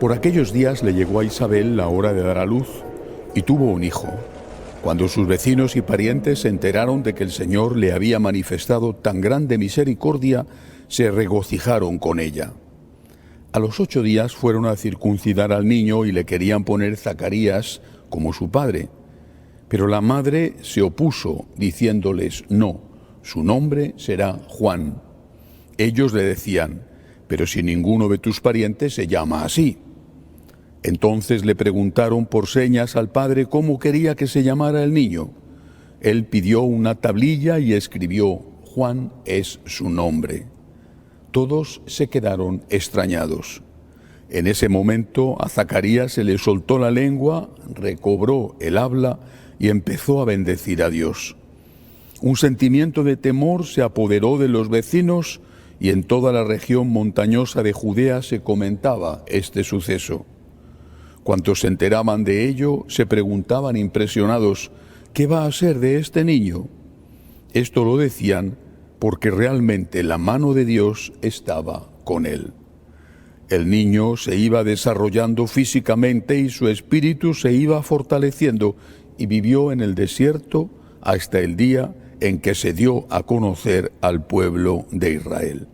Por aquellos días le llegó a Isabel la hora de dar a luz y tuvo un hijo. Cuando sus vecinos y parientes se enteraron de que el Señor le había manifestado tan grande misericordia, se regocijaron con ella. A los 8 días fueron a circuncidar al niño y le querían poner Zacarías como su padre. Pero la madre se opuso, diciéndoles: no, su nombre será Juan. Ellos le decían: pero si ninguno de tus parientes se llama así. Entonces le preguntaron por señas al padre cómo quería que se llamara el niño. Él pidió una tablilla y escribió: Juan es su nombre. Todos se quedaron extrañados. En ese momento a Zacarías se le soltó la lengua, recobró el habla y empezó a bendecir a Dios. Un sentimiento de temor se apoderó de los vecinos y en toda la región montañosa de Judea se comentaba este suceso. Cuantos se enteraban de ello se preguntaban impresionados: ¿qué va a ser de este niño? Esto lo decían porque realmente la mano de Dios estaba con él. El niño se iba desarrollando físicamente y su espíritu se iba fortaleciendo y vivió en el desierto hasta el día en que se dio a conocer al pueblo de Israel.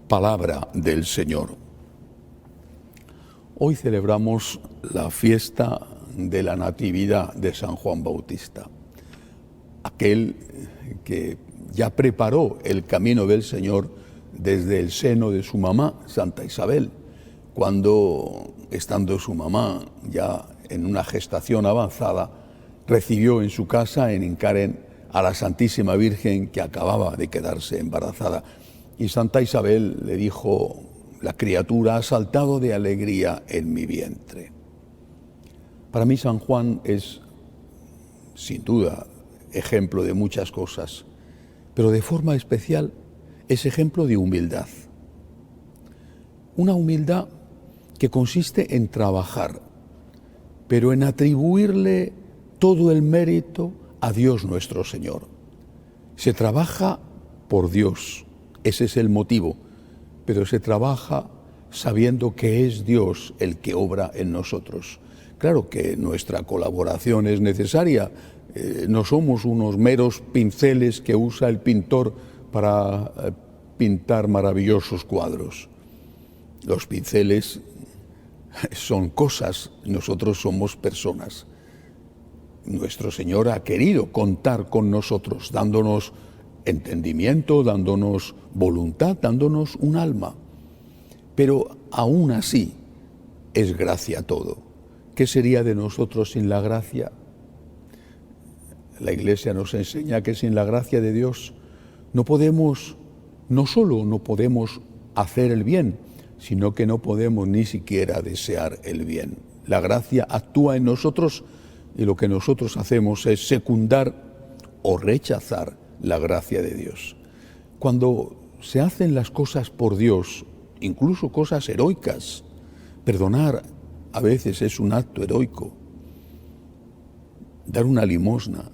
Palabra del Señor. Hoy celebramos la fiesta de la Natividad de San Juan Bautista, aquel que ya preparó el camino del Señor desde el seno de su mamá, Santa Isabel, cuando, estando su mamá ya en una gestación avanzada, recibió en su casa en Incaren a la Santísima Virgen que acababa de quedarse embarazada. Y Santa Isabel le dijo: la criatura ha saltado de alegría en mi vientre. Para mí San Juan es, sin duda, ejemplo de muchas cosas, pero de forma especial es ejemplo de humildad. Una humildad que consiste en trabajar, pero en atribuirle todo el mérito a Dios nuestro Señor. Se trabaja por Dios, ese es el motivo, pero se trabaja sabiendo que es Dios el que obra en nosotros. Claro que nuestra colaboración es necesaria, no somos unos meros pinceles que usa el pintor para pintar maravillosos cuadros. Los pinceles son cosas, nosotros somos personas. Nuestro Señor ha querido contar con nosotros, dándonos entendimiento, dándonos voluntad, dándonos un alma. Pero aún así es gracia todo. ¿Qué sería de nosotros sin la gracia? La Iglesia nos enseña que sin la gracia de Dios no solo no podemos hacer el bien, sino que no podemos ni siquiera desear el bien. La gracia actúa en nosotros y lo que nosotros hacemos es secundar o rechazar la gracia de Dios. Cuando se hacen las cosas por Dios, incluso cosas heroicas, perdonar a veces es un acto heroico. Dar una limosna,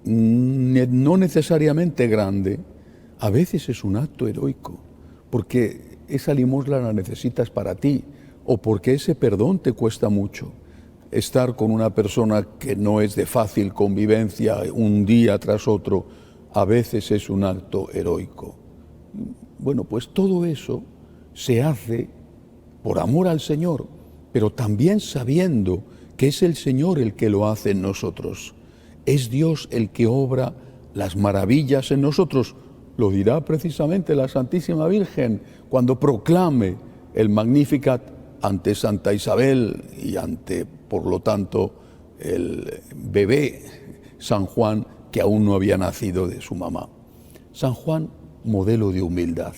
no necesariamente grande, a veces es un acto heroico, porque esa limosna la necesitas para ti o porque ese perdón te cuesta mucho. Estar con una persona que no es de fácil convivencia un día tras otro, a veces es un acto heroico. Bueno, pues todo eso se hace por amor al Señor, pero también sabiendo que es el Señor el que lo hace en nosotros. Es Dios el que obra las maravillas en nosotros. Lo dirá precisamente la Santísima Virgen cuando proclame el Magnificat ante Santa Isabel y ante, por lo tanto, el bebé San Juan que aún no había nacido de su mamá. San Juan, modelo de humildad.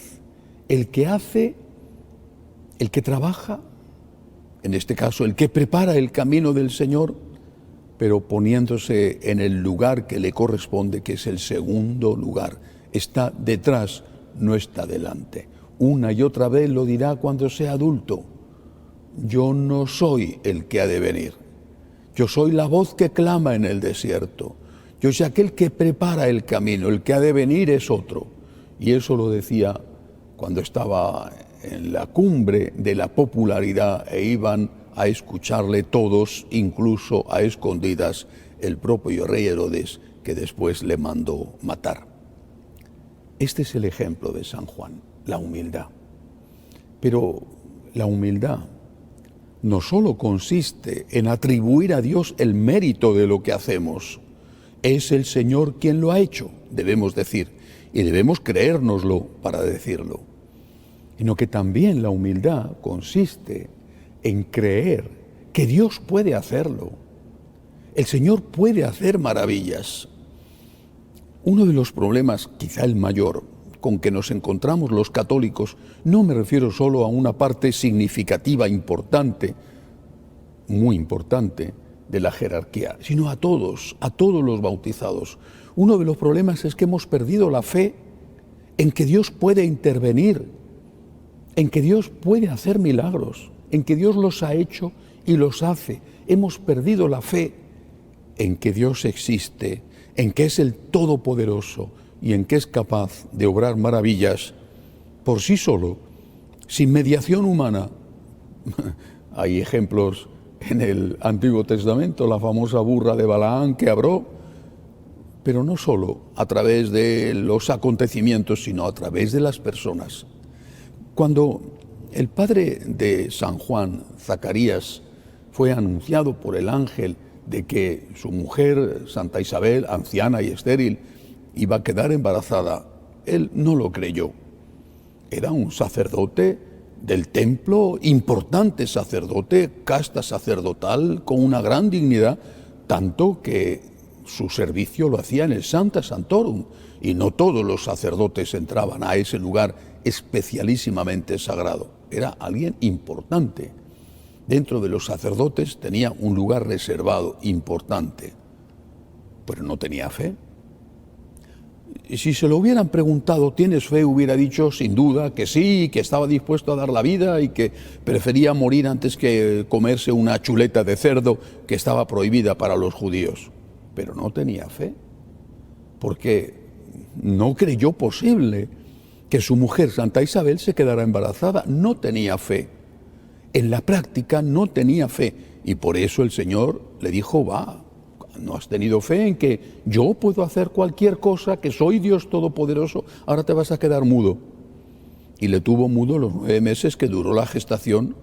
El que hace, el que trabaja, en este caso el que prepara el camino del Señor, pero poniéndose en el lugar que le corresponde, que es el segundo lugar. Está detrás, no está delante. Una y otra vez lo dirá cuando sea adulto. Yo no soy el que ha de venir. Yo soy la voz que clama en el desierto. Yo soy aquel que prepara el camino. El que ha de venir es otro. Y eso lo decía cuando estaba en la cumbre de la popularidad e iban a escucharle todos, incluso a escondidas, el propio rey Herodes, que después le mandó matar. Este es el ejemplo de San Juan, la humildad. Pero la humildad no solo consiste en atribuir a Dios el mérito de lo que hacemos, es el Señor quien lo ha hecho, debemos decir, y debemos creérnoslo para decirlo, sino que también la humildad consiste en creer que Dios puede hacerlo. El Señor puede hacer maravillas. Uno de los problemas, quizá el mayor, con que nos encontramos los católicos, no me refiero solo a una parte significativa, importante, muy importante, de la jerarquía, sino a todos los bautizados. Uno de los problemas es que hemos perdido la fe en que Dios puede intervenir, en que Dios puede hacer milagros, en que Dios los ha hecho y los hace. Hemos perdido la fe en que Dios existe, en que es el Todopoderoso y en que es capaz de obrar maravillas por sí solo, sin mediación humana. Hay ejemplos en el Antiguo Testamento, la famosa burra de Balaán que habló, pero no solo a través de los acontecimientos, sino a través de las personas. Cuando el padre de San Juan, Zacarías, fue anunciado por el ángel de que su mujer, Santa Isabel, anciana y estéril, iba a quedar embarazada, él no lo creyó. Era un sacerdote del templo, importante sacerdote, casta sacerdotal, con una gran dignidad, tanto que su servicio lo hacía en el Sancta Sanctorum, y no todos los sacerdotes entraban a ese lugar especialísimamente sagrado. Era alguien importante. Dentro de los sacerdotes tenía un lugar reservado, importante, pero no tenía fe. Y si se lo hubieran preguntado, ¿tienes fe?, hubiera dicho sin duda que sí, que estaba dispuesto a dar la vida y que prefería morir antes que comerse una chuleta de cerdo que estaba prohibida para los judíos. Pero no tenía fe, porque no creyó posible que su mujer, Santa Isabel, se quedara embarazada. No tenía fe. En la práctica no tenía fe, y por eso el Señor le dijo, no has tenido fe en que yo puedo hacer cualquier cosa, que soy Dios Todopoderoso, ahora te vas a quedar mudo. Y le tuvo mudo los 9 meses que duró la gestación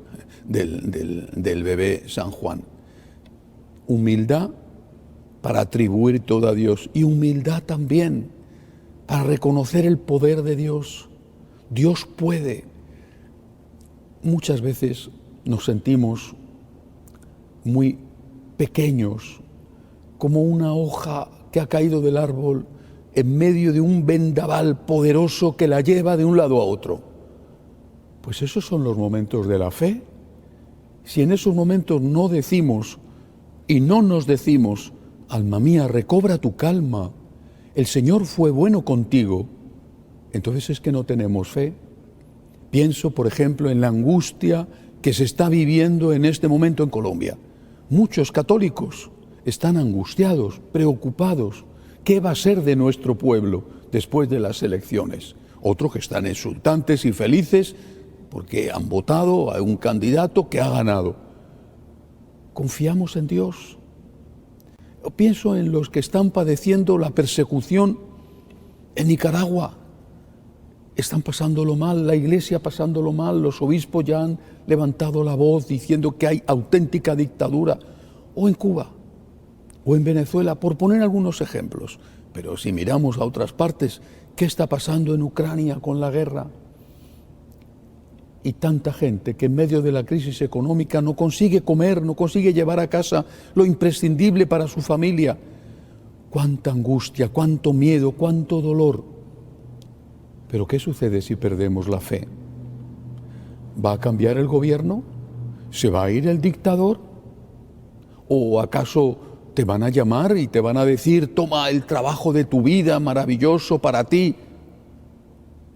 del bebé San Juan. Humildad para atribuir todo a Dios, y humildad también para reconocer el poder de Dios. Dios puede. Muchas veces nos sentimos muy pequeños, como una hoja que ha caído del árbol en medio de un vendaval poderoso que la lleva de un lado a otro. Pues esos son los momentos de la fe. Si en esos momentos no decimos y no nos decimos, alma mía, recobra tu calma, el Señor fue bueno contigo, entonces es que no tenemos fe. Pienso, por ejemplo, en la angustia que se está viviendo en este momento en Colombia. Muchos católicos están angustiados, preocupados. ¿Qué va a ser de nuestro pueblo después de las elecciones? Otros que están exultantes y felices porque han votado a un candidato que ha ganado. ¿Confiamos en Dios? Yo pienso en los que están padeciendo la persecución en Nicaragua. Están pasándolo mal, la Iglesia pasándolo mal, los obispos ya han levantado la voz diciendo que hay auténtica dictadura, o en Cuba, o en Venezuela, por poner algunos ejemplos. Pero si miramos a otras partes, ¿qué está pasando en Ucrania con la guerra? Y tanta gente que en medio de la crisis económica no consigue comer, no consigue llevar a casa lo imprescindible para su familia. Cuánta angustia, cuánto miedo, cuánto dolor. Pero ¿qué sucede si perdemos la fe? ¿Va a cambiar el gobierno? ¿Se va a ir el dictador? ¿O acaso te van a llamar y te van a decir, toma el trabajo de tu vida maravilloso para ti?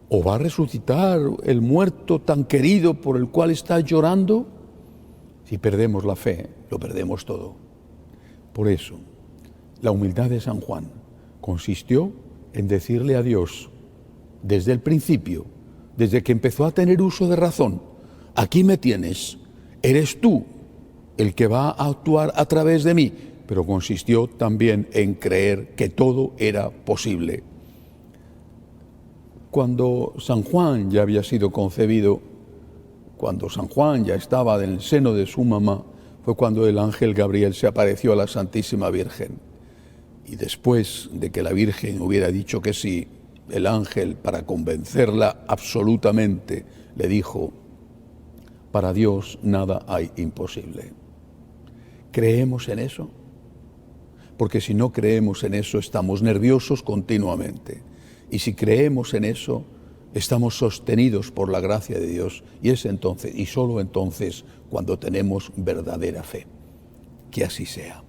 ¿O va a resucitar el muerto tan querido por el cual estás llorando? Si perdemos la fe, lo perdemos todo. Por eso, la humildad de San Juan consistió en decirle a Dios, desde el principio, desde que empezó a tener uso de razón. Aquí me tienes, eres tú el que va a actuar a través de mí, pero consistió también en creer que todo era posible. Cuando San Juan ya había sido concebido, cuando San Juan ya estaba en el seno de su mamá, fue cuando el ángel Gabriel se apareció a la Santísima Virgen. Y después de que la Virgen hubiera dicho que sí, el ángel, para convencerla absolutamente, le dijo: para Dios nada hay imposible. ¿Creemos en eso? Porque si no creemos en eso, estamos nerviosos continuamente. Y si creemos en eso, estamos sostenidos por la gracia de Dios. Y es entonces, y solo entonces, cuando tenemos verdadera fe. Que así sea.